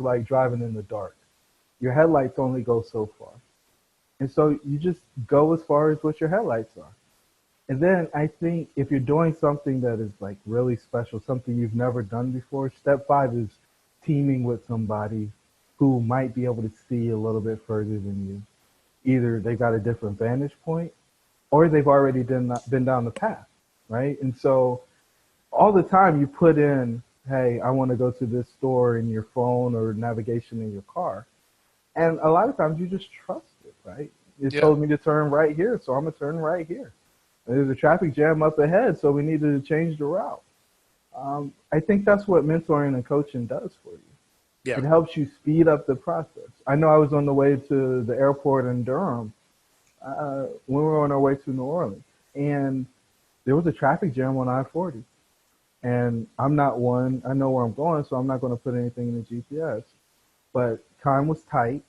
like driving in the dark. Your headlights only go so far. And so you just go as far as what your headlights are. And then I think if you're doing something that is like really special, something you've never done before, step five is teaming with somebody who might be able to see a little bit further than you. Either they've got a different vantage point or they've already been down the path, right? And so all the time you put in, hey, I want to go to this store in your phone or navigation in your car. And a lot of times you just trust it, right? It Yeah. told me to turn right here, so I'm going to turn right here. There's a traffic jam up ahead, so we need to change the route. I think that's what mentoring and coaching does for you. Yeah. It helps you speed up the process. I know I was on the way to the airport in Durham when we were on our way to New Orleans, and there was a traffic jam on I-40. And I'm not one, I know where I'm going, so I'm not going to put anything in the GPS. But time was tight,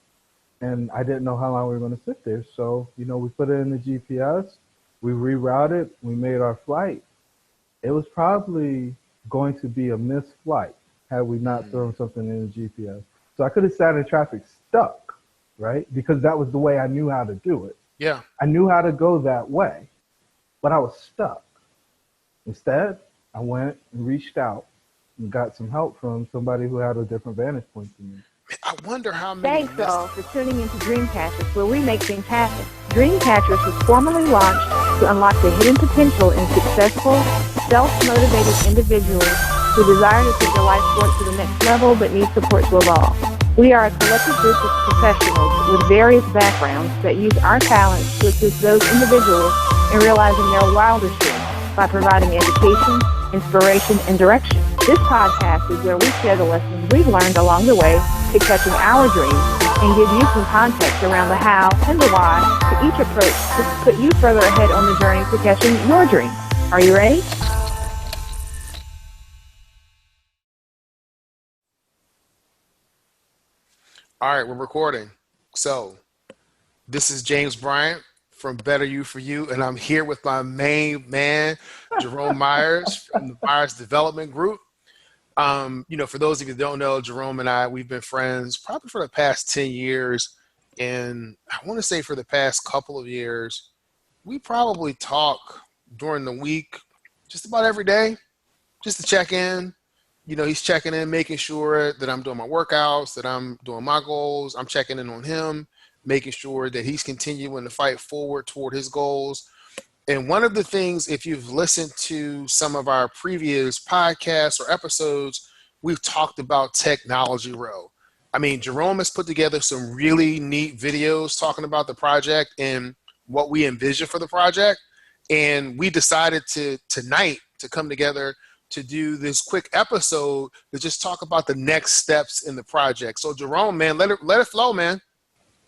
and I didn't know how long we were going to sit there. So, we put it in the GPS, we rerouted, we made our flight. It was probably going to be a missed flight had we not Mm. thrown something in the GPS. So I could have sat in traffic stuck, right? Because that was the way I knew how to do it. Yeah. I knew how to go that way, but I was stuck. Instead, I went and reached out and got some help from somebody who had a different vantage point than me. I wonder how many Thanks all for tuning into DreamCatchers, where we make things happen. DreamCatchers was formally launched to unlock the hidden potential in successful, self-motivated individuals who desire to take their life forward to the next level but need support to evolve. We are a collective group of professionals with various backgrounds that use our talents to assist those individuals in realizing their wildest dreams by providing education, inspiration, and direction. This podcast is where we share the lessons we've learned along the way to catching our dreams and give you some context around the how and the why to each approach to put you further ahead on the journey to catching your dreams. Are you ready? All right, we're recording. So, this is James Bryant from Better You for You, and I'm here with my main man, Jerome Myers from the Myers Development Group. For those of you that don't know, Jerome and I, we've been friends probably for the past 10 years. And I want to say for the past couple of years, we probably talk during the week just about every day, just to check in. He's checking in, making sure that I'm doing my workouts, that I'm doing my goals. I'm checking in on him, making sure that he's continuing to fight forward toward his goals. And one of the things, if you've listened to some of our previous podcasts or episodes, we've talked about Technology Row. I mean, Jerome has put together some really neat videos talking about the project and what we envision for the project. And we decided tonight to come together to do this quick episode to just talk about the next steps in the project. So Jerome, man, let it flow, man.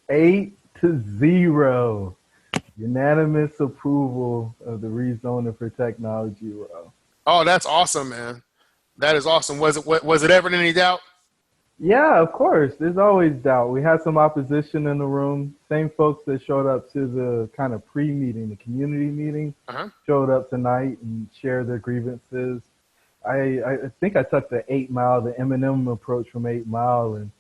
8-0. Unanimous approval of the rezoning for Technology Row. Oh, that's awesome, man. That is awesome. Was it ever in any doubt? Yeah, of course. There's always doubt. We had some opposition in the room. Same folks that showed up to the kind of pre-meeting, the community meeting, Uh-huh. showed up tonight and shared their grievances. I think I took the 8 Mile, the Eminem approach from 8 Mile, and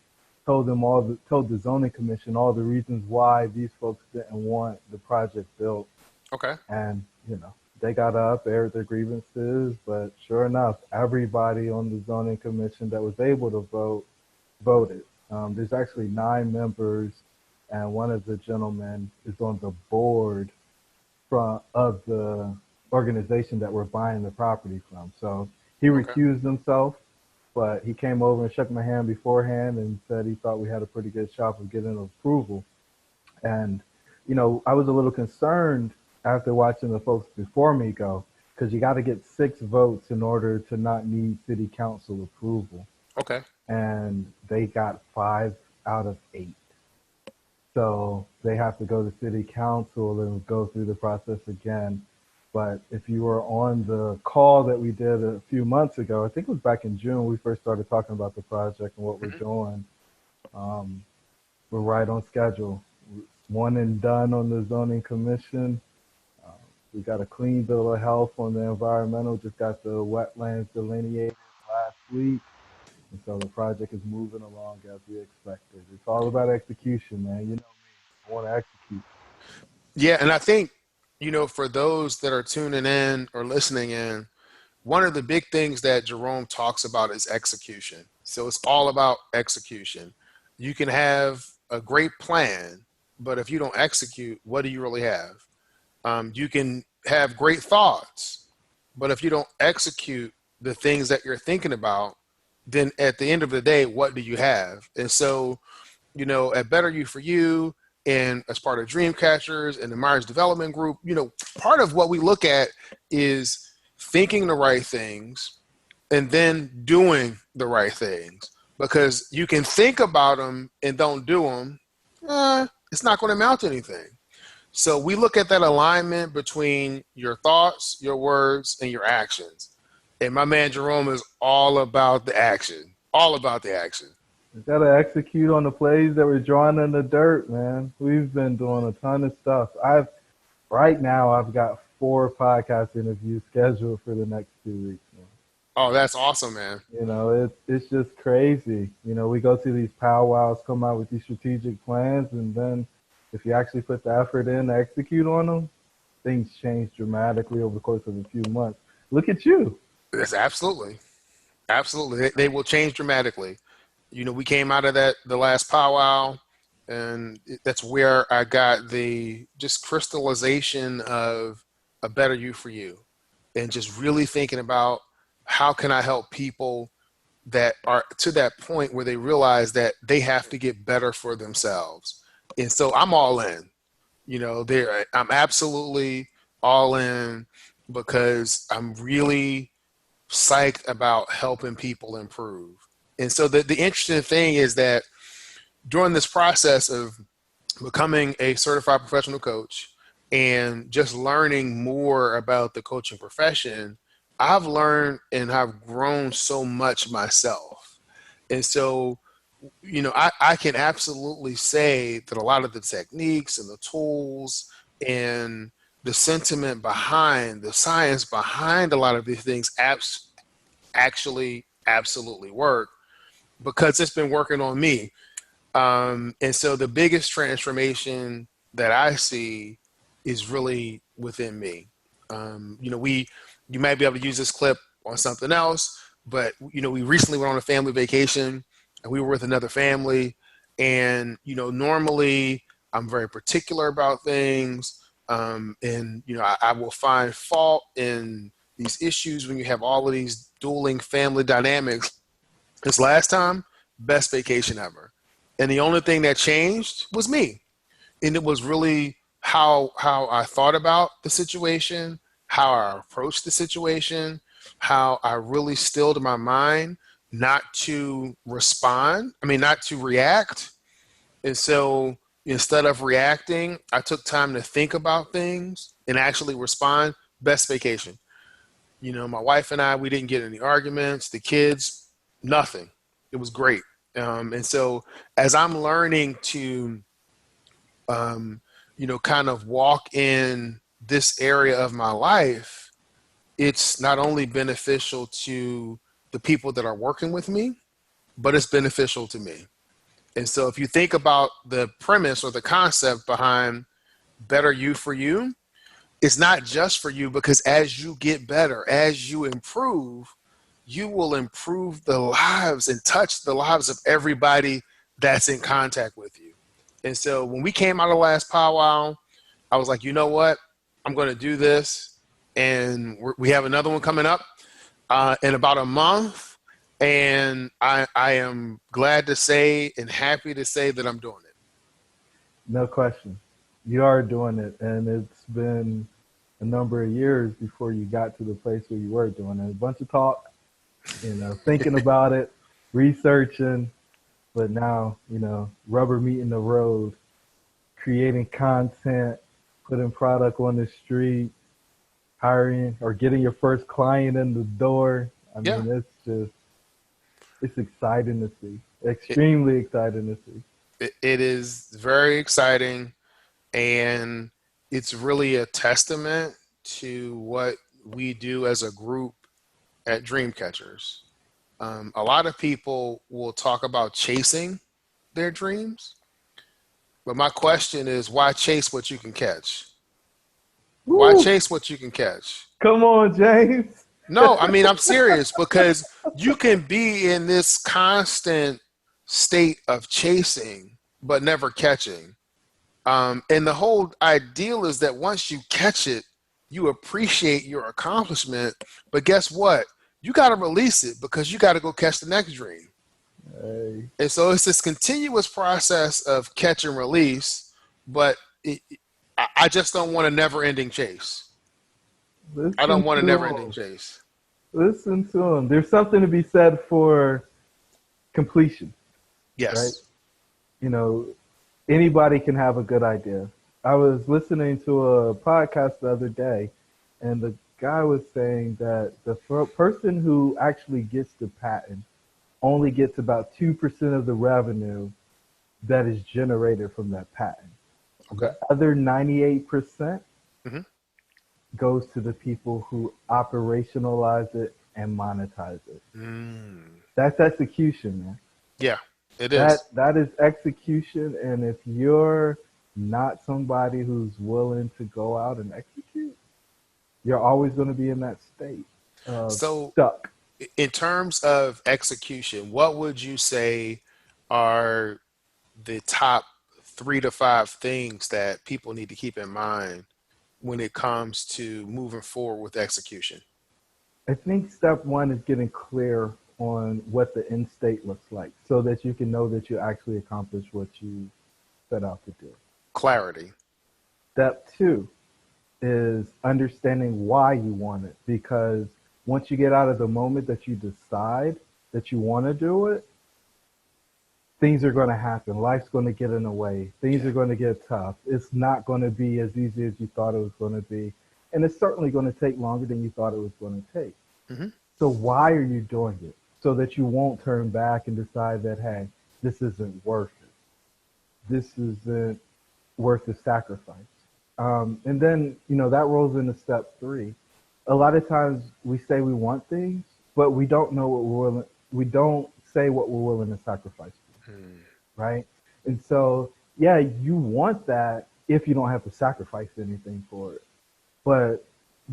told the zoning commission all the reasons why these folks didn't want the project built. Okay. And they got up, aired their grievances, but sure enough, everybody on the zoning commission that was able to vote voted. There's actually 9 members, and one of the gentlemen is on the board of the organization that we're buying the property from. So he Okay. recused himself, but he came over and shook my hand beforehand and said he thought we had a pretty good shot of getting approval. And, I was a little concerned after watching the folks before me go, because you got to get 6 votes in order to not need city council approval. Okay. And they got 5 out of 8. So they have to go to city council and go through the process again. But if you were on the call that we did a few months ago, I think it was back in June, we first started talking about the project and what we're doing. We're right on schedule. One and done on the zoning commission. We got a clean bill of health on the environmental, just got the wetlands delineated last week. And so the project is moving along as we expected. It's all about execution, man. You know me. I want to execute. Yeah, and I think, for those that are tuning in or listening in, one of the big things that Jerome talks about is execution. So it's all about execution. You can have a great plan, but if you don't execute, what do you really have? You can have great thoughts, but if you don't execute the things that you're thinking about, then at the end of the day, what do you have? And so, at Better You for You and as part of DreamCatchers and the Myers Development Group, part of what we look at is thinking the right things and then doing the right things. Because you can think about them and don't do them, it's not going to amount to anything. So we look at that alignment between your thoughts, your words, and your actions. And my man Jerome is all about the action, all about the action. We gotta execute on the plays that we're drawing in the dirt, man. We've been doing a ton of stuff. Right now I've got 4 podcast interviews scheduled for the next 2 weeks, man. Oh, that's awesome, man. It's just crazy. We go to these powwows, come out with these strategic plans, and then if you actually put the effort in to execute on them, things change dramatically over the course of a few months. Look at you. Yes, absolutely. Absolutely. They will change dramatically. We came out of the last powwow, and that's where I got the just crystallization of a better you for you, and just really thinking about how can I help people that are to that point where they realize that they have to get better for themselves. And so I'm all in, I'm absolutely all in because I'm really psyched about helping people improve. And so the interesting thing is that during this process of becoming a certified professional coach and just learning more about the coaching profession, I've learned and I've grown so much myself. And so, I can absolutely say that a lot of the techniques and the tools and the sentiment behind the science behind a lot of these things actually absolutely work because it's been working on me. And so the biggest transformation that I see is really within me. You might be able to use this clip on something else, but we recently went on a family vacation and we were with another family, and normally I'm very particular about things, and I will find fault in these issues when you have all of these dueling family dynamics. This last time, best vacation ever. And the only thing that changed was me. And it was really how I thought about the situation, how I approached the situation, how I really stilled my mind not to not to react. And so instead of reacting, I took time to think about things and actually respond. Best vacation. My wife and I, we didn't get any arguments. The kids, nothing. It was great. And so as I'm learning to, kind of walk in this area of my life, it's not only beneficial to the people that are working with me, but it's beneficial to me. And so if you think about the premise or the concept behind Better You for You, it's not just for you, because as you get better, as you improve, you will improve the lives and touch the lives of everybody that's in contact with you. And so when we came out of the last powwow, I was like, you know what? I'm going to do this. And we have another one coming up in about a month. And I am glad to say and happy to say that I'm doing it. No question. You are doing it. And it's been a number of years before you got to the place where you were doing it. A bunch of talk, thinking about it, researching, but now, rubber meeting the road, creating content, putting product on the street, hiring or getting your first client in the door. It's exciting to see. Extremely exciting to see. It is very exciting, and it's really a testament to what we do as a group at DreamCatchers. A lot of people will talk about chasing their dreams, but my question is, why chase what you can catch? Why Woo! chase what you can catch? Come on, James. No, I mean, I'm serious because you can be in this constant state of chasing, but never catching. And the whole ideal is that once you catch it, you appreciate your accomplishment. But guess what? You got to release it because you got to go catch the next dream. Hey, And so it's this continuous process of catch and release, but I just don't want a never ending chase. I don't listen want a to never ending him. chase. Listen to him. There's something to be said for completion, right? Yes. You know, anybody can have a good idea. I was listening to a podcast the other day, and the guy was saying that the person who actually gets the patent only gets about 2% of the revenue that is generated from that patent. Okay. The other 98% Hmm. goes to the people who operationalize it and monetize it. Mm. That's execution, man. Yeah, it That is. that is execution, and if you're not somebody who's willing to go out and execute, you're always going to be in that state of So, stuck. in terms of execution, what would you say are the top 3 to 5 things that people need to keep in mind when it comes to moving forward with execution? I think step one is getting clear on what the end state looks like so that you can know that you actually accomplished what you set out to do. Clarity. Step two is understanding why you want it, because once you get out of the moment that you decide that you want to do it, things are going to happen. Life's going to get in the way. Things Yeah. are going to get tough. It's not going to be as easy as you thought it was going to be. And it's certainly going to take longer than you thought it was going to take. Hmm. So why are you doing it? So that you won't turn back and decide that, hey, this isn't worth it. This isn't worth the sacrifice. And then, that rolls into step three. A lot of times we say we want things, but we don't know what we're willing, we don't say what we're willing to sacrifice for, right? And so, yeah, you want that if you don't have to sacrifice anything for it. But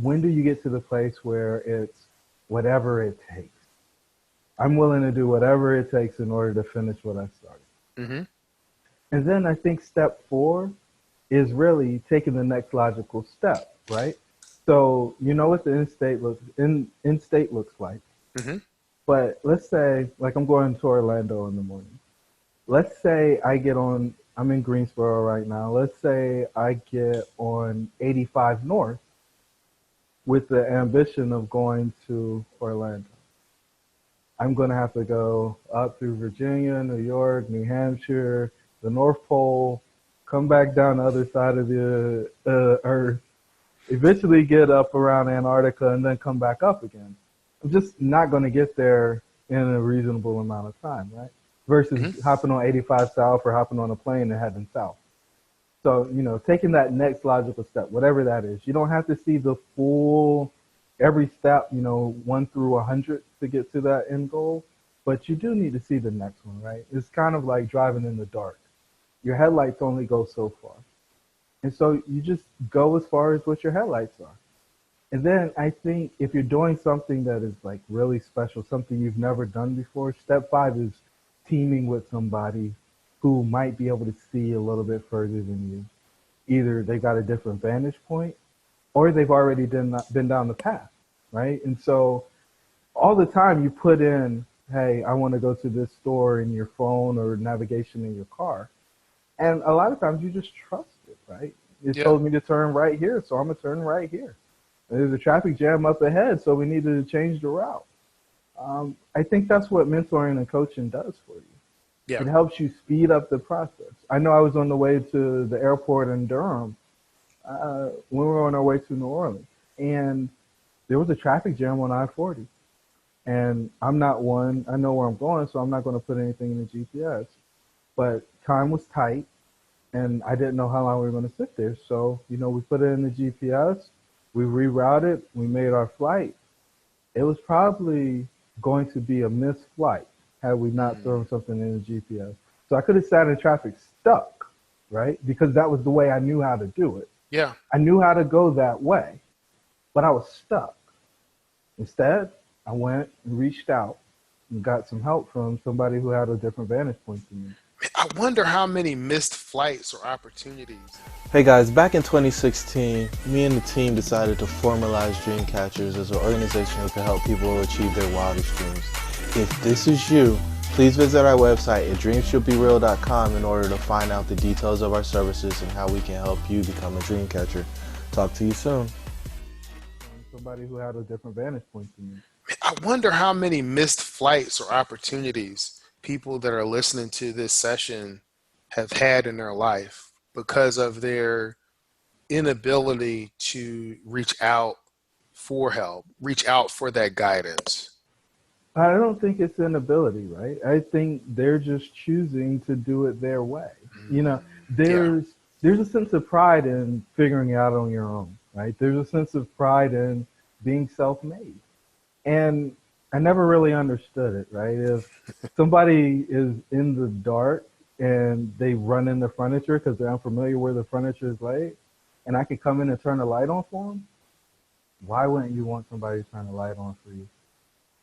when do you get to the place where it's whatever it takes? I'm willing to do whatever it takes in order to finish what I started. Hmm. And then I think step four is really taking the next logical step, right? So you know what the end state looks like. Hmm. But let's say, like, I'm going to Orlando in the morning. Let's say I'm in Greensboro right now. Let's say I get on 85 North with the ambition of going to Orlando. I'm going to have to go up through Virginia, New York, New Hampshire, the North Pole, come back down the other side of the Earth, eventually get up around Antarctica, and then come back up again. I'm just not going to get there in a reasonable amount of time, right? Versus Hmm. hopping on 85 South or hopping on a plane and heading south. So, taking that next logical step, whatever that is, you don't have to see the full, every step, 1 through 100 to get to that end goal, but you do need to see the next one, right? It's kind of like driving in the dark. Your headlights only go so far. And so you just go as far as what your headlights are. And then I think if you're doing something that is like really special, something you've never done before, step five is teaming with somebody who might be able to see a little bit further than you. Either they got a different vantage point or they've already been down the path, right? And so all the time you put in, hey, I want to go to this store in your phone or navigation in your car. And a lot of times you just trust it, right? It Yeah. told me to turn right here, so I'm going to turn right here. There's a traffic jam up ahead, so we need to change the route. I think that's what mentoring and coaching does for you. Yeah. It helps you speed up the process. I know I was on the way to the airport in Durham when we were on our way to New Orleans, and there was a traffic jam on I-40. And I'm not one, I know where I'm going, so I'm not going to put anything in the GPS. But time was tight, and I didn't know how long we were going to sit there. So, we put it in the GPS, we rerouted, we made our flight. It was probably going to be a missed flight had we not Mm. thrown something in the GPS. So I could have sat in traffic stuck, right? Because that was the way I knew how to do it. Yeah. I knew how to go that way, but I was stuck. Instead, I went and reached out and got some help from somebody who had a different vantage point than me. I wonder how many missed flights or opportunities. Hey guys, back in 2016, me and the team decided to formalize DreamCatchers as an organization who can help people achieve their wildest dreams. If this is you, please visit our website at dreamshouldbereal.com in order to find out the details of our services and how we can help you become a dreamcatcher. Talk to you soon. Somebody who had a different vantage point than me. I wonder how many missed flights or opportunities people that are listening to this session have had in their life because of their inability to reach out for help, reach out for that guidance. I don't think it's inability, right? I think they're just choosing to do it their way. You know, there's a sense of pride in figuring it out on your own, right? There's a sense of pride in being self-made. And I never really understood it, right? If somebody is in the dark and they run into furniture because they're unfamiliar where the furniture is laid, and I could come in and turn the light on for them, why wouldn't you want somebody to turn the light on for you?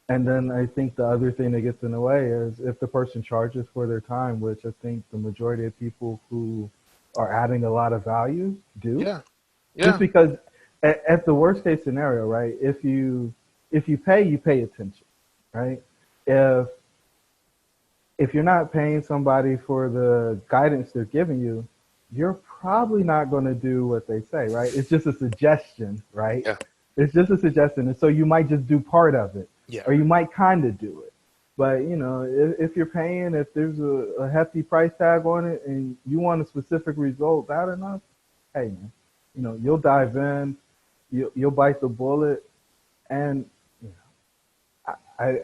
And then I think the other thing that gets in the way is if the person charges for their time, which I think the majority of people who are adding a lot of value do. Yeah. Just because at the worst case scenario, right? If you pay, you pay attention, right? If you're not paying somebody for the guidance they're giving you, you're probably not going to do what they say, right? It's just a suggestion, right? Yeah. It's just a suggestion. And so you might just do part of it, Yeah. or you might kind of do it. But, you know, if you're paying, if there's a hefty price tag on it and you want a specific result bad enough, hey, man, you know, you'll dive in, you'll bite the bullet. And you know,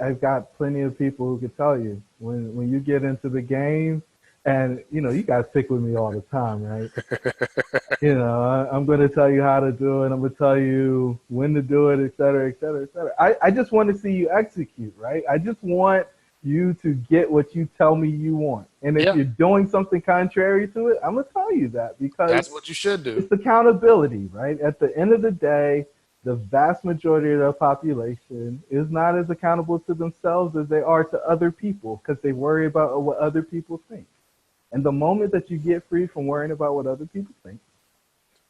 I've got plenty of people who could tell you when you get into the game, and you know, you guys pick with me all the time, right? You know, I'm going to tell you how to do it. I'm going to tell you when to do it, et cetera, et cetera, et cetera. I just want to see you execute, right? I just want you to get what you tell me you want. And if you're doing something contrary to it, I'm going to tell you that, because that's what you should do. It's accountability, right? At the end of the day, the vast majority of the population is not as accountable to themselves as they are to other people because they worry about what other people think. And the moment that you get free from worrying about what other people think,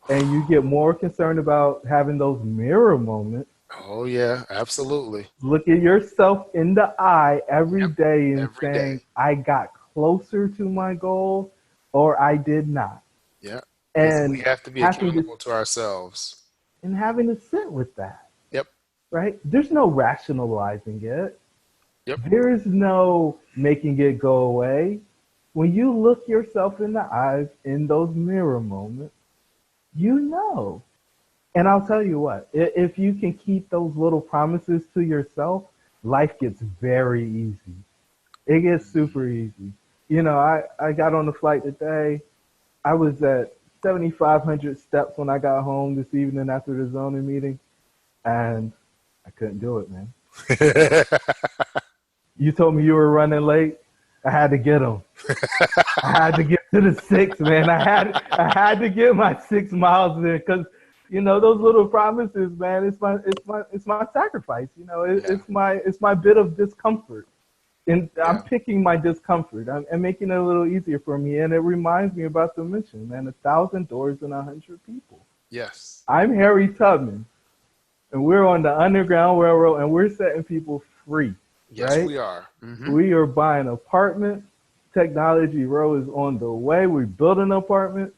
and you get more concerned about having those mirror moments. Oh, yeah, absolutely. Look at yourself in the eye every day and every saying, day. I got closer to my goal or I did not. Yeah. And we have to be accountable to ourselves. And having to sit with that. Yep. Right? There's no rationalizing it. Yep. There is no making it go away. When you look yourself in the eyes in those mirror moments, you know. And I'll tell you what, if you can keep those little promises to yourself, life gets very easy. It gets super easy. You know, I got on the flight today. I was at 7,500 steps when I got home this evening after the zoning meeting, and I couldn't do it, man. You told me you were running late. I had to get them. I had to get to the 6, man. I had to get my 6 miles in, because, you know, those little promises, man. It's my sacrifice. You know, it's my bit of discomfort, and I'm picking my discomfort. I'm making it a little easier for me, and it reminds me about the mission, man. 1,000 doors and 100 people. Yes. I'm Harry Tubman, and we're on the Underground Railroad, and we're setting people free. Yes, right? we are. Mm-hmm. We are buying apartments. Technology Row is on the way. We're building apartments.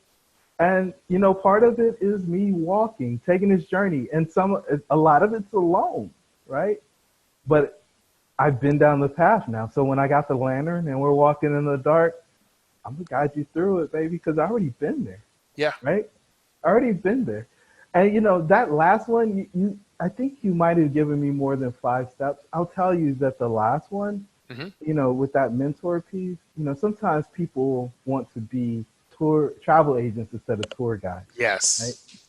And, you know, part of it is me walking, taking this journey. And a lot of it's alone, right? But I've been down the path now. So when I got the lantern and we're walking in the dark, I'm going to guide you through it, baby, because I already been there. Yeah. Right? I already been there. And, you know, that last one, I think you might have given me more than 5 steps. I'll tell you that the last one, you know, with that mentor piece, you know, sometimes people want to be travel agents instead of tour guides. Yes.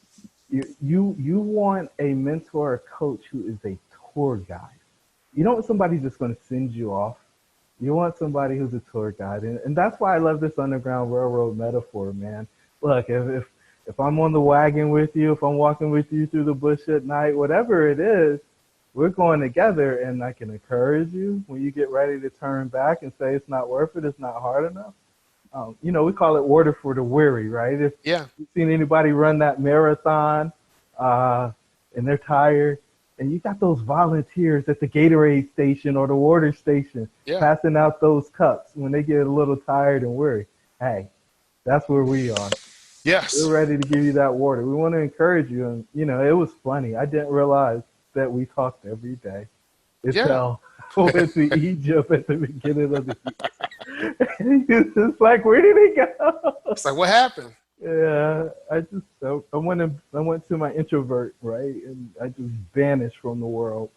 Right? You want a mentor or coach who is a tour guide. You don't want somebody just going to send you off. You want somebody who's a tour guide, and that's why I love this Underground Railroad metaphor, man. Look, if I'm on the wagon with you, if I'm walking with you through the bush at night, whatever it is, we're going together, and I can encourage you when you get ready to turn back and say it's not worth it, it's not hard enough. We call it water for the weary, right? If Yeah. you've seen anybody run that marathon and they're tired, and you got those volunteers at the Gatorade station or the water station Yeah. passing out those cups when they get a little tired and weary. Hey, that's where we are. Yes. We're ready to give you that water. We want to encourage you. And, it was funny. I didn't realize that we talked every day until I went to Egypt at the beginning of the year. It's just like, where did he go? It's like, what happened? Yeah, I went to my introvert, right, and I just vanished from the world.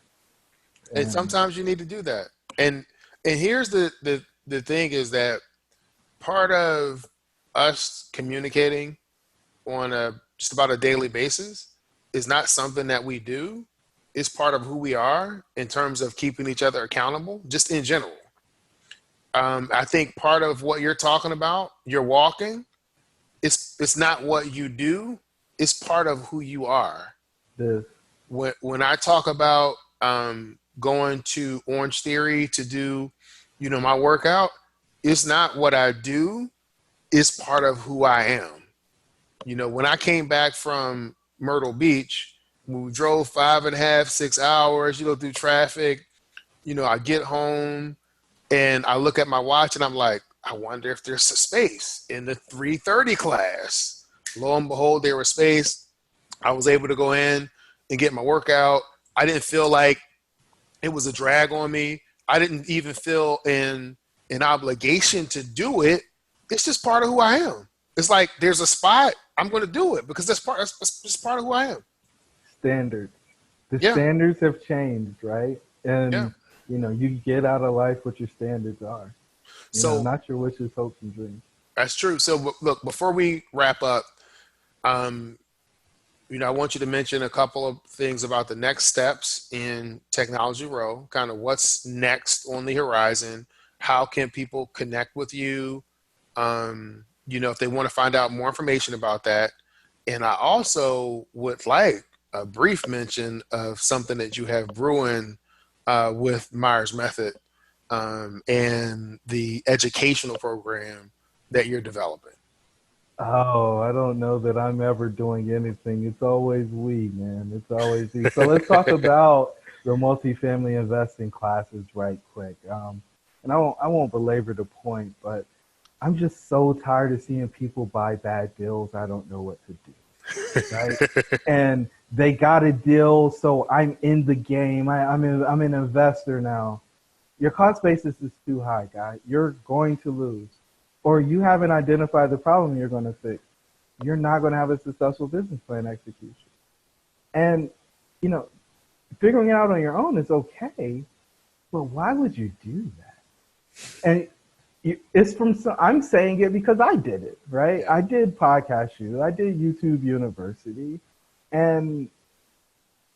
And sometimes you need to do that. And here's the thing is that part of us communicating on just about a daily basis is not something that we do. It's part of who we are in terms of keeping each other accountable, just in general. I think part of what you're talking about, you're walking, it's not what you do, it's part of who you are. This. When I talk about going to Orange Theory to do, my workout, it's not what I do, it's part of who I am. When I came back from Myrtle Beach, we drove 5.5, 6 hours, through traffic, I get home and I look at my watch and I'm like, I wonder if there's a space in the 3:30 class. Lo and behold, there was space. I was able to go in and get my workout. I didn't feel like it was a drag on me. I didn't even feel an obligation to do it. It's just part of who I am. It's like there's a spot, I'm going to do it because that's part of who I am. Standards. The standards have changed, right? And you get out of life what your standards are. Not your wishes, hopes, and dreams. That's true. So look, before we wrap up, I want you to mention a couple of things about the next steps in Technology Row, kind of what's next on the horizon. How can people connect with you? If they want to find out more information about that. And I also would like a brief mention of something that you have brewing with Myers Method and the educational program that you're developing. Oh, I don't know that I'm ever doing anything. It's always we, man. It's always we. So let's talk about the multifamily investing classes right quick. And I won't belabor the point, but I'm just so tired of seeing people buy bad deals. I don't know what to do, right? And they got a deal, so I'm in the game. I'm an investor now. Your cost basis is too high, guy. You're going to lose. Or you haven't identified the problem you're going to fix. You're not going to have a successful business plan execution. And, figuring it out on your own is okay, but why would you do that? And I'm saying it because I did it, right? I did Podcast U, I did YouTube University, and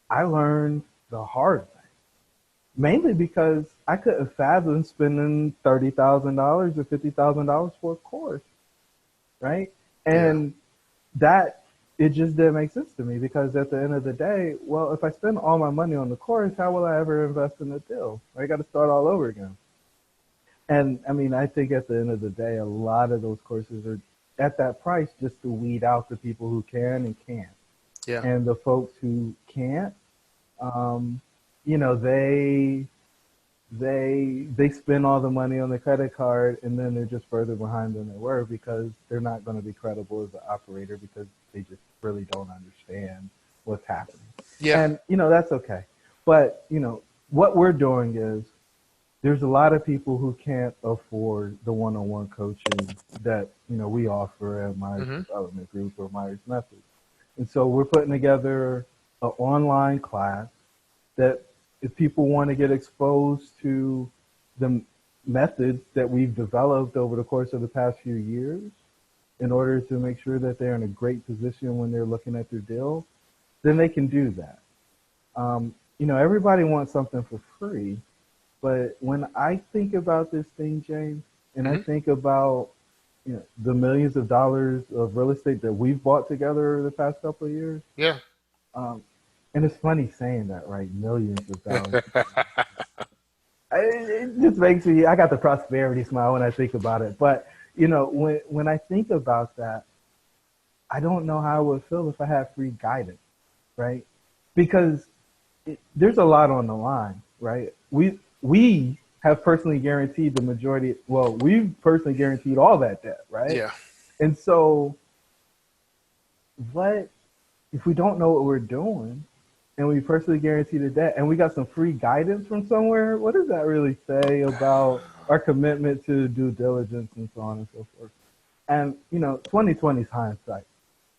I learned the hard way. Mainly because I couldn't fathom spending $30,000 or $50,000 for a course, right? And it just didn't make sense to me because at the end of the day, well, if I spend all my money on the course, how will I ever invest in a deal? I got to start all over again. And I think at the end of the day, a lot of those courses are at that price just to weed out the people who can and can't. Yeah. And the folks who can't, they spend all the money on the credit card and then they're just further behind than they were because they're not going to be credible as an operator because they just really don't understand what's happening. Yeah. And, that's okay. But, what we're doing is there's a lot of people who can't afford the one-on-one coaching that, we offer at Myers Development Group or Myers Method. And so we're putting together an online class that if people want to get exposed to the methods that we've developed over the course of the past few years in order to make sure that they're in a great position when they're looking at their deal, then they can do that. everybody wants something for free, but when I think about this thing, James, and I Hmm. think about the millions of dollars of real estate that we've bought together over the past couple of years, Yeah. um, and it's funny saying that, right? Millions of dollars. It just makes me. I got the prosperity smile when I think about it. But when I think about that, I don't know how I would feel if I had free guidance, right? Because there's a lot on the line, right? We have personally guaranteed the majority. Well, we've personally guaranteed all that debt, right? Yeah. And so, what if we don't know what we're doing, and we personally guarantee the debt, and we got some free guidance from somewhere? What does that really say about our commitment to due diligence and so on and so forth? And 2020 is hindsight.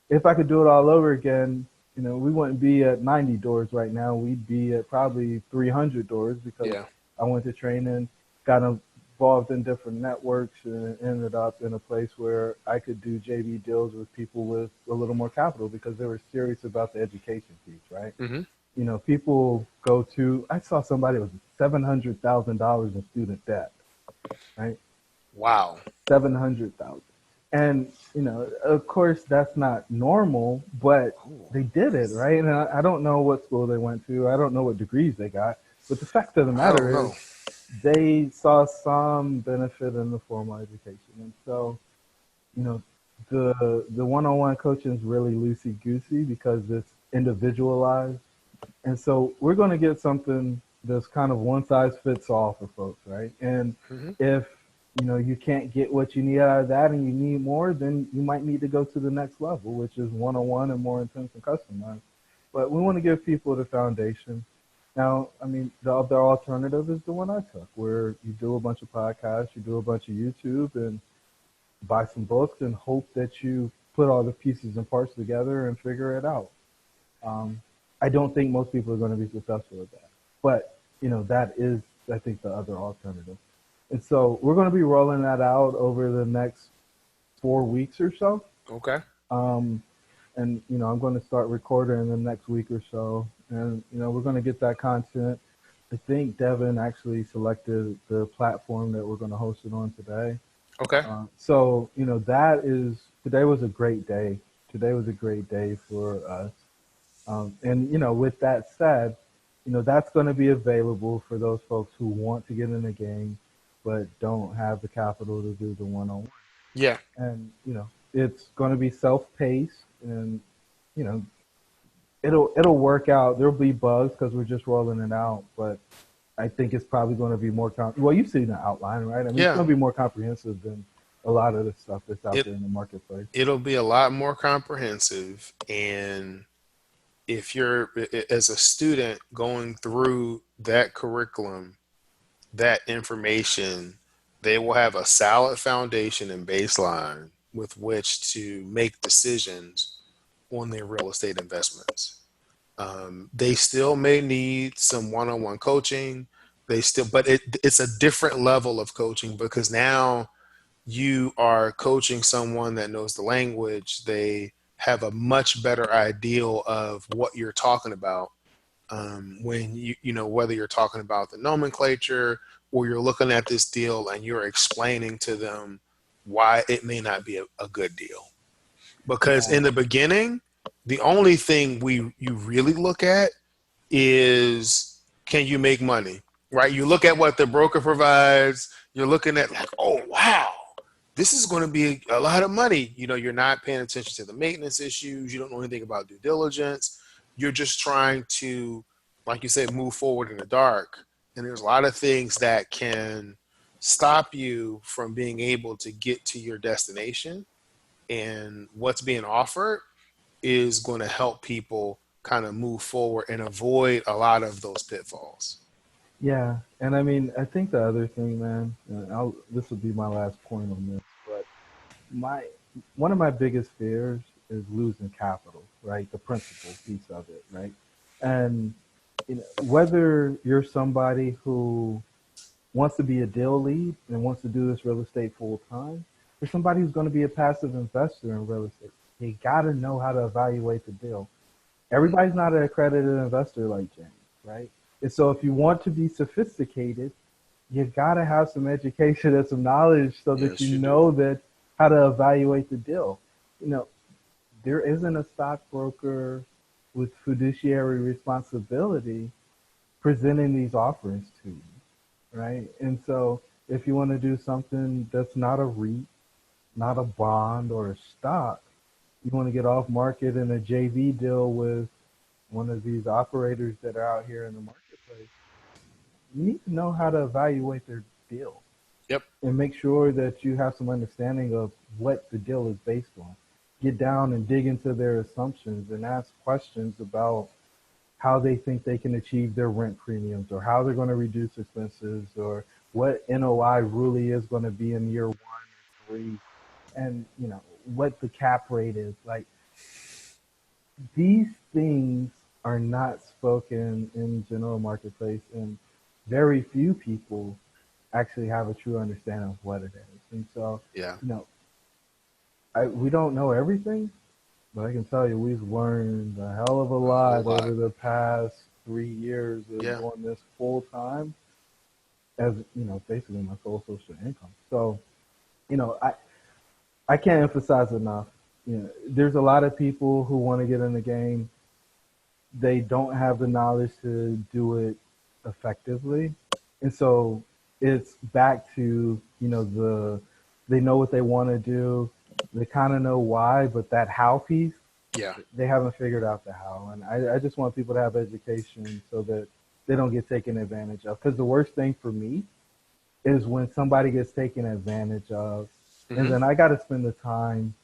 If I could do it all over again, we wouldn't be at 90 doors right now. We'd be at probably 300 doors because Yeah. I went to training, got involved in different networks, and ended up in a place where I could do JV deals with people with a little more capital because they were serious about the education piece, right? Hmm. People go to, I saw somebody with $700,000 in student debt, right? Wow. 700,000. And, of course, that's not normal, but Ooh. they did it, right? And I don't know what school they went to. I don't know what degrees they got. But the fact of the I don't matter is, know. they saw some benefit in the formal education. And so, you know, the one-on-one coaching is really loosey goosey because it's individualized. And so we're going to get something that's kind of one size fits all for folks, right? And Hmm. if you can't get what you need out of that and you need more, then you might need to go to the next level, which is one-on-one and more intense and customized. But we want to give people the foundation. Now, I mean, the other alternative is the one I took, where you do a bunch of podcasts, you do a bunch of YouTube, and buy some books and hope that you put all the pieces and parts together and figure it out. Um, I don't think most people are going to be successful at that, but that is, I think, the other alternative. And so we're going to be rolling that out over the next 4 weeks or so. Okay. Um, and I'm going to start recording in the next week or so, and we're going to get that content. I think Devin actually selected the platform that we're going to host it on today. Okay. So that is, today was a great day. Today was a great day for us. And with that said, that's going to be available for those folks who want to get in the game, but don't have the capital to do the one-on-one. Yeah. And it's going to be self-paced, and you know, it'll work out. There'll be bugs because we're just rolling it out, but I think it's probably going to be more. Well, you've seen the outline, right? I mean, it's Yeah. going to be more comprehensive than a lot of the stuff that's out It there in the marketplace. it'll be a lot more comprehensive, and if you're as a student going through that curriculum, that information, they will have a solid foundation and baseline with which to make decisions on their real estate investments. They still may need some one-on-one coaching. But it's a different level of coaching because now you are coaching someone that knows the language. They have a much better idea of what you're talking about. When whether you're talking about the nomenclature or you're looking at this deal and you're explaining to them why it may not be a good deal. Because Yeah, in the beginning, the only thing you really look at is, can you make money, right? You look at what the broker provides. You're looking at like, oh wow, this is going to be a lot of money. You're not paying attention to the maintenance issues. You don't know anything about due diligence. You're just trying to, like you said, move forward in the dark. And there's a lot of things that can stop you from being able to get to your destination. And what's being offered is going to help people kind of move forward and avoid a lot of those pitfalls. yeah, and I mean, I think the other thing, man, and this will be my last point on this, but my one of my biggest fears is losing capital, right? The principal piece of it, right? And whether you're somebody who wants to be a deal lead and wants to do this real estate full time, or somebody who's going to be a passive investor in real estate, you got to know how to evaluate the deal. Everybody's not an accredited investor like James, right? And so if you want to be sophisticated, you gotta have some education and some knowledge so that Yes, you you know do. that how to evaluate the deal. You know, there isn't a stockbroker with fiduciary responsibility presenting these offerings to you, right? And so if you want to do something that's not a REIT, not a bond or a stock, you want to get off market in a JV deal with one of these operators that are out here in the marketplace, you need to know how to evaluate their deal Yep. and make sure that you have some understanding of what the deal is based on. Get down and dig into their assumptions and ask questions about how they think they can achieve their rent premiums or how they're going to reduce expenses or what NOI really is going to be in year 1 or 3 and what the cap rate is. Like, these things are not spoken in general marketplace, and very few people actually have a true understanding of what it is. And so, Yeah. you know, we don't know everything, but I can tell you we've learned a hell of a A whole lot lot. over the past 3 years of Yeah. doing this full time as, basically my sole social income. So, I can't emphasize enough. There's a lot of people who want to get in the game. They don't have the knowledge to do it effectively. And so it's back to, they know what they want to do. They kind of know why, but that how piece, Yeah. they haven't figured out the how. And I just want people to have education so that they don't get taken advantage of. Because the worst thing for me is when somebody gets taken advantage of, and Hmm. then I got to spend the time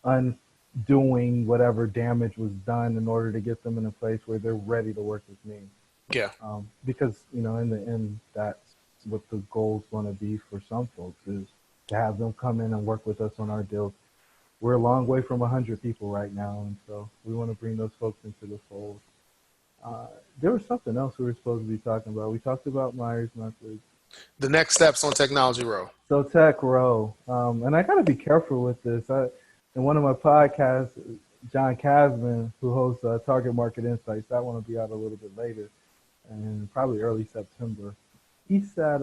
undoing whatever damage was done in order to get them in a place where they're ready to work with me. Yeah. Because in the end, that's what the goal's going to be for some folks is to have them come in and work with us on our deals. We're a long way from 100 people right now, and so we want to bring those folks into the fold. Uh, there was something else we were supposed to be talking about. We talked about Myers methods. The next steps on Technology Row. So Tech Row, and I got to be careful with this. In one of my podcasts, John Kasman, who hosts Target Market Insights, that one will be out a little bit later, and probably early September. He said,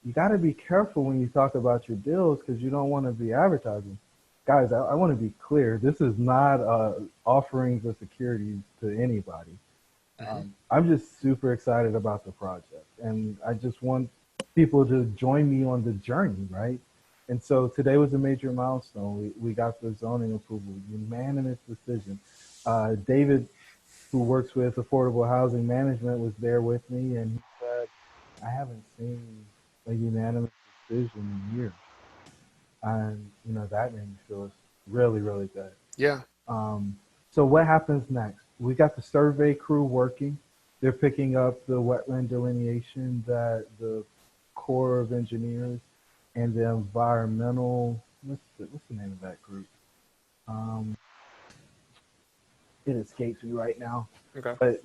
you got to be careful when you talk about your deals because you don't want to be advertising. Guys, I want to be clear. This is not offerings of securities to anybody. Hmm. I'm just super excited about the project, and I just want people to join me on the journey, right? And so today was a major milestone. We got the zoning approval, unanimous decision. David, who works with Affordable Housing Management, was there with me, and he said, I haven't seen a unanimous decision in years. And, that made me feel really, really good. Yeah. Um, so what happens next? We got the survey crew working. They're picking up the wetland delineation that the Corps of Engineers and the environmental, what's the name of that group? Um, it escapes me right now. Okay. But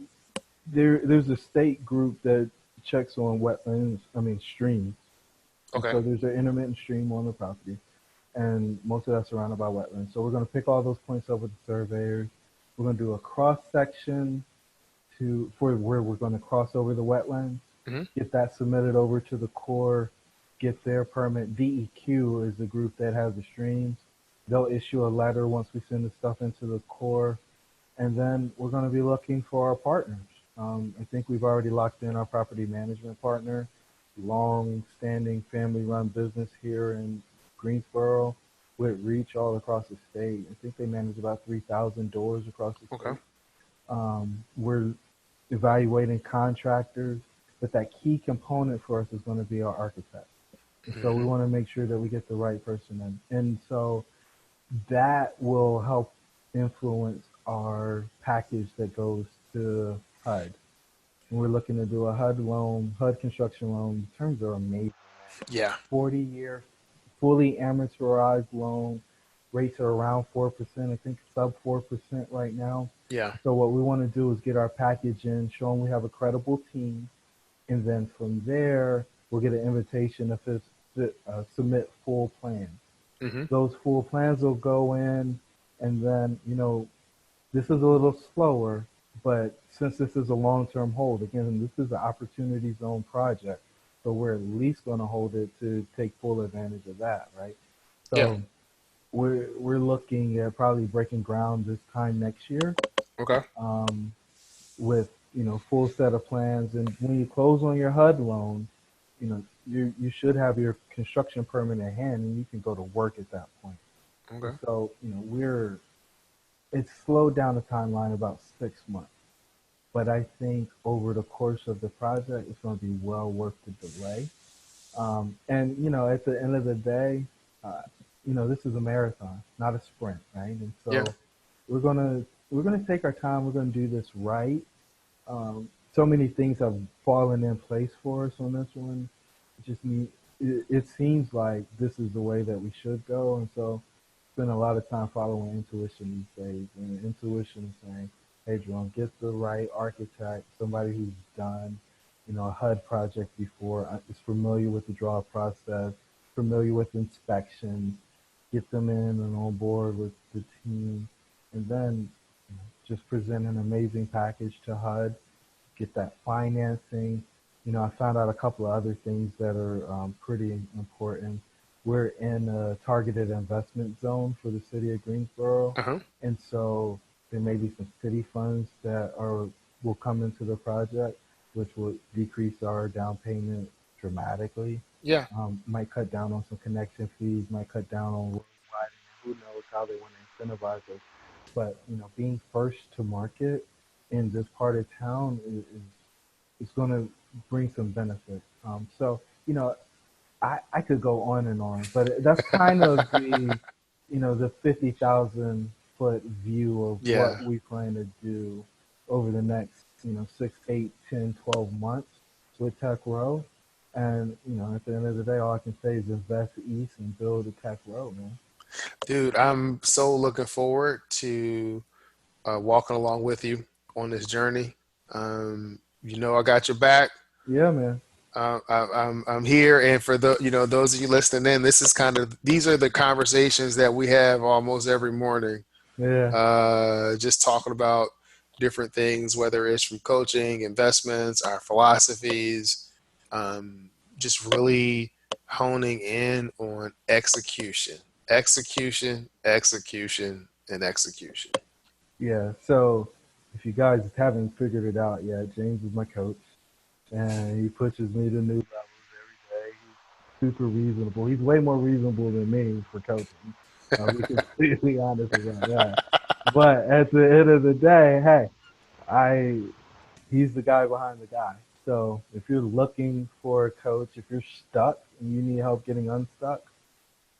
there's a state group that checks on wetlands, streams. And Okay. so there's an intermittent stream on the property, and most of that's surrounded by wetlands. So we're going to pick all those points up with the surveyors. We're going to do a cross section for where we're going to cross over the wetlands, Hmm. get that submitted over to the Corps, get their permit. DEQ is the group that has the streams. They'll issue a letter once we send the stuff into the Corps, and then we're going to be looking for our partners. I think we've already locked in our property management partner, long-standing family-run business here in Greensboro with reach all across the state. I think they manage about 3,000 doors across the Okay. state. We're evaluating contractors, but that key component for us is going to be our architect. And so we Hmm. want to make sure that we get the right person in. And so that will help influence our package that goes to HUD. And we're looking to do a HUD loan, HUD construction loan. The terms are amazing. Yeah. 40-year, fully amortized loan. Rates are around 4%. I think sub 4% right now. Yeah. So what we want to do is get our package in, show them we have a credible team, and then from there we'll get an invitation to submit full plans. Hmm. Those full plans will go in, and then this is a little slower, But since this is a long-term hold, again, this is an opportunity zone project. So we're at least going to hold it to take full advantage of that, right? Yeah. So we're looking at probably breaking ground this time next year, Okay. with full set of plans. And when you close on your HUD loan, you should have your construction permit in hand, and you can go to work at that point. And Okay. so it's slowed down the timeline about 6 months. But I think over the course of the project, it's going to be well worth the delay. And at the end of the day, this is a marathon, not a sprint, right? And Yeah. so we're gonna take our time. We're gonna do this right. So many things have fallen in place for us on this one. It seems like this is the way that we should go, and so spend a lot of time following intuition these days. And intuition is saying, "Hey, Jerome, get the right architect, somebody who's done, a HUD project before, is familiar with the draw process, familiar with inspections, get them in and on board with the team, and then just present an amazing package to HUD, get that financing." I found out a couple of other things that are pretty important. We're in a targeted investment zone for the city of Greensboro, Uh-huh. and so there may be some city funds that will come into the project, which will decrease our down payment dramatically. Yeah. Might cut down on some connection fees, might cut down on road widening. Who knows how they want to incentivize us? But being first to market in this part of town is going to bring some benefit. So I could go on and on, but that's kind of the 50,000 foot view of Yeah. what we plan to do over the next 6, 8, 10, 12 months with Tech Row. And at the end of the day, all I can say is invest east and build a Tech Row, man. Dude, I'm so looking forward to walking along with you on this journey. I got your back. Yeah, man. I'm here, and for those of you listening in, these are the conversations that we have almost every morning. Yeah. Just talking about different things, whether it's from coaching, investments, our philosophies, just really honing in on execution, execution, execution, and execution. Yeah. So if you guys haven't figured it out yet, James is my coach, and he pushes me to new levels every day. He's super reasonable. He's way more reasonable than me for coaching. I'll be completely honest about that. But at the end of the day, hey, he's the guy behind the guy. So if you're looking for a coach, if you're stuck and you need help getting unstuck,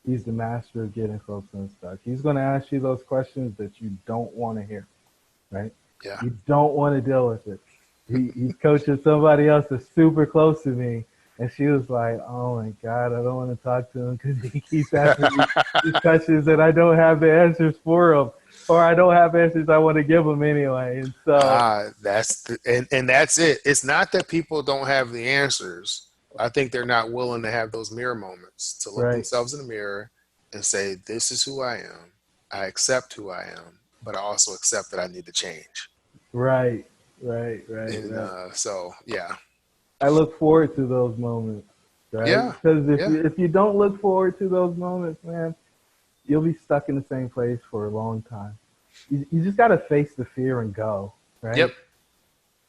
he's the master of getting folks unstuck. He's going to ask you those questions that you don't want to hear, right? Yeah. You don't want to deal with it. He's coaching somebody else that's super close to me, and she was like, "Oh my God, I don't want to talk to him because he keeps asking me these questions and I don't have the answers for him, or I don't have answers I want to give him anyway." And so and that's it. It's not that people don't have the answers. I think they're not willing to have those mirror moments to look right, themselves in the mirror and say, "This is who I am. I accept who I am, but I also accept that I need to change." right. And so, yeah. I look forward to those moments, right? Yeah. Because Yeah. if you don't look forward to those moments, man, you'll be stuck in the same place for a long time. You just got to face the fear and go, right? Yep.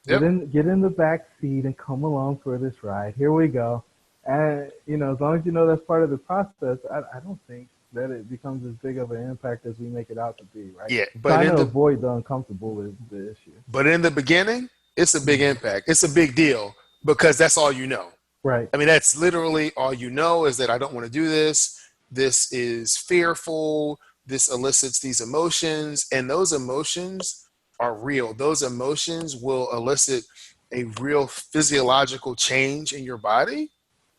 Get in the back seat and come along for this ride. Here we go. And, as long as you know that's part of the process, I don't think that it becomes as big of an impact as we make it out to be, right? Yeah. Trying to avoid the uncomfortable is the issue. But in the beginning, it's a big impact. It's a big deal because that's all you know. Right. I mean, that's literally all you know is that I don't want to do this. This is fearful. This elicits these emotions, and those emotions are real. Those emotions will elicit a real physiological change in your body.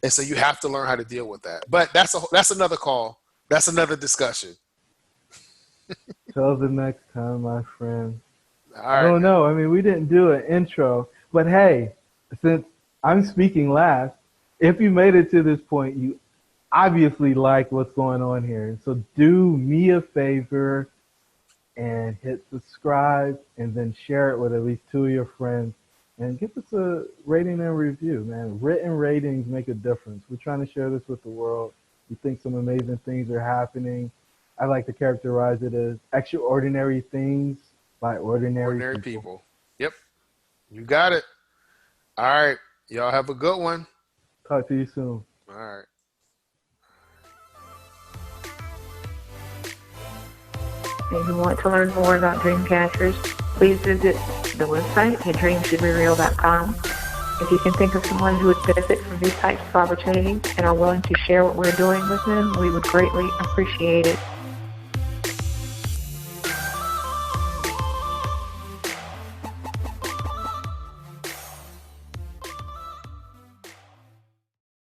And so you have to learn how to deal with that. But that's another call. That's another discussion. Till the next time, my friend. All right. I don't know. I mean, we didn't do an intro, but hey, since I'm speaking last, if you made it to this point, you obviously like what's going on here. So do me a favor and hit subscribe, and then share it with at least 2 of your friends. And give us a rating and review, man. Written ratings make a difference. We're trying to share this with the world. We think some amazing things are happening. I like to characterize it as extraordinary things by ordinary people. people. Yep. You got it. All right. Y'all have a good one. Talk to you soon. All right. If you want to learn more about DreamCatchers, please visit the website at dreamshouldbereal.com. If you can think of someone who would benefit from these types of opportunities and are willing to share what we're doing with them, we would greatly appreciate it.